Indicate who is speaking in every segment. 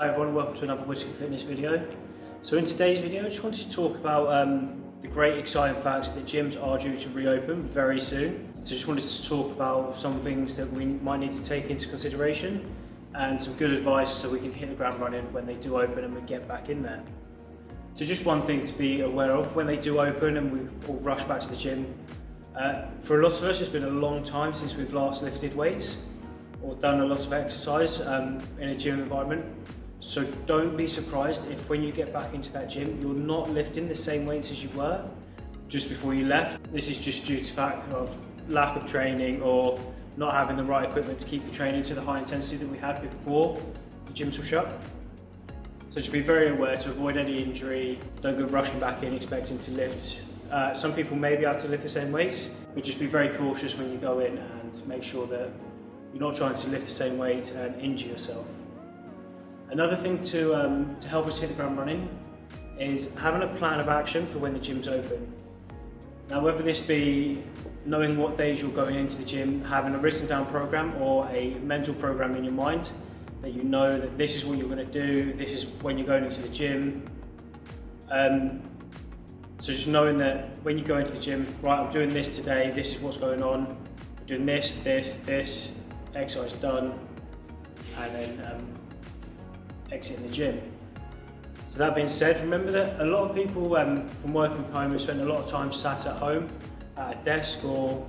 Speaker 1: Hi everyone, welcome to another Whittaker Fitness video. So in today's video, I just wanted to talk about the great exciting facts that gyms are due to reopen very soon. So just wanted to talk about some things that we might need to take into consideration and some good advice so we can hit the ground running when they do open and we get back in there. So just one thing to be aware of when they do open and we all rush back to the gym. For a lot of us, it's been a long time since we've last lifted weights or done a lot of exercise in a gym environment. So don't be surprised if when you get back into that gym, you're not lifting the same weights as you were just before you left. This is just due to the fact of lack of training or not having the right equipment to keep the training to the high intensity that we had before the gyms were shut. So just be very aware to avoid any injury. Don't go rushing back in expecting to lift. Some people may be able to lift the same weights, but just be very cautious when you go in and make sure that you're not trying to lift the same weight and injure yourself. Another thing to help us hit the ground running is having a plan of action for when the gym's open. Now, whether this be knowing what days you're going into the gym, having a written down program or a mental program in your mind that you know that this is what you're going to do, this is when you're going into the gym. So just knowing that when you go into the gym, right, I'm doing this today, this is what's going on, I'm doing this, exercise done, and then exiting the gym. So that being said, remember that a lot of people from working from home have spent a lot of time sat at home at a desk or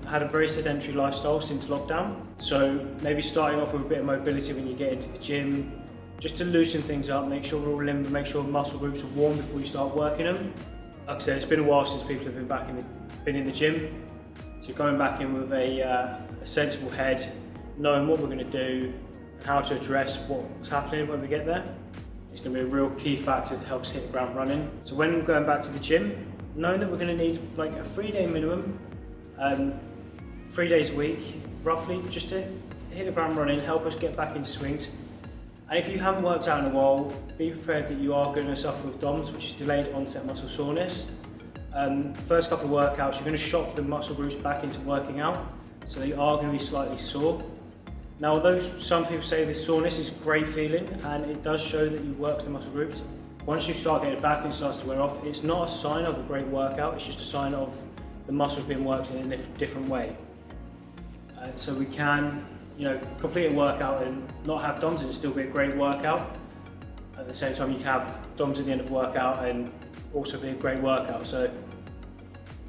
Speaker 1: had a very sedentary lifestyle since lockdown. So maybe starting off with a bit of mobility when you get into the gym, just to loosen things up, make sure we're all limber, make sure muscle groups are warm before you start working them. Like I said, it's been a while since people have been in the gym. So going back in with a sensible head, knowing what we're going to do, how to address what's happening when we get there. It's going to be a real key factor to help us hit the ground running. So when we're going back to the gym, knowing that we're going to need like a 3-day minimum, 3 days a week, roughly, just to hit the ground running, help us get back into swings. And if you haven't worked out in a while, be prepared that you are going to suffer with DOMS, which is delayed onset muscle soreness. First couple of workouts, you're going to shock the muscle groups back into working out, so they are going to be slightly sore. Now, although some people say this soreness is a great feeling and it does show that you work the muscle groups, once you start getting it back and it starts to wear off, it's not a sign of a great workout, it's just a sign of the muscles being worked in a different way. So we can, complete a workout and not have DOMS and still be a great workout. At the same time, you can have DOMS at the end of the workout and also be a great workout. So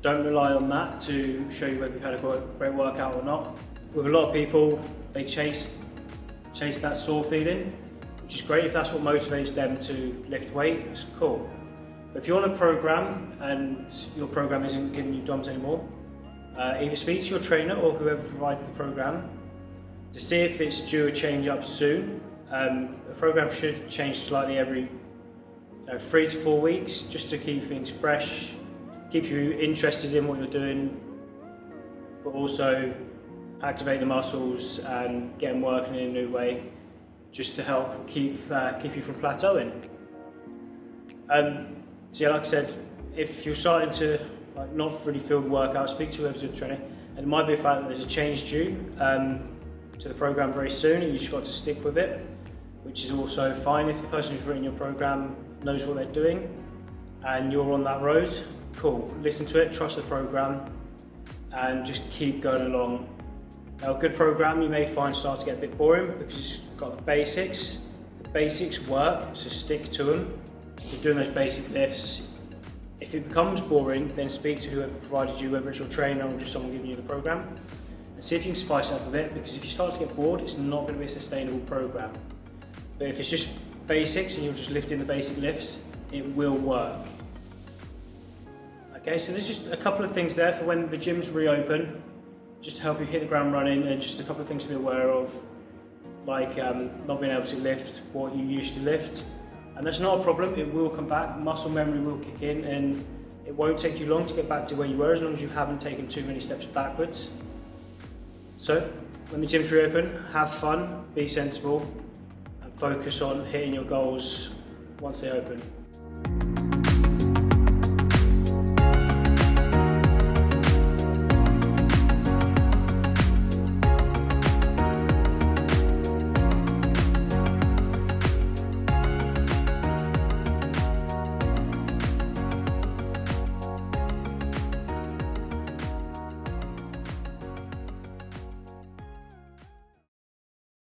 Speaker 1: don't rely on that to show you whether you've had a great workout or not. With a lot of people, they chase that sore feeling, which is great if that's what motivates them to lift weight, it's cool. But if you're on a program and your program isn't giving you DOMS anymore, either speak to your trainer or whoever provided the program to see if it's due a change up soon. The program should change slightly every 3 to 4 weeks, just to keep things fresh, keep you interested in what you're doing, but also activate the muscles and get them working in a new way, just to help keep you from plateauing. So yeah, like I said, if you're starting to not really feel the workout, speak to whoever's doing the training. And it might be a fact that there's a change due to the program very soon, and you just got to stick with it, which is also fine if the person who's written your program knows what they're doing and you're on that road. Cool, listen to it, trust the program, and just keep going along. Now, a good program you may find starts to get a bit boring because it's got the basics. The basics work, so stick to them. If you're doing those basic lifts, if it becomes boring, then speak to whoever provided you, whether it's your trainer or just someone giving you the program, and see if you can spice it up a bit, because if you start to get bored, it's not going to be a sustainable program. But if it's just basics and you're just lifting the basic lifts, it will work. Okay, so there's just a couple of things there for when the gyms reopen, just to help you hit the ground running, and just a couple of things to be aware of, like not being able to lift what you used to lift. And that's not a problem, it will come back, muscle memory will kick in, and it won't take you long to get back to where you were, as long as you haven't taken too many steps backwards. So, when the gyms reopen, have fun, be sensible, and focus on hitting your goals once they open.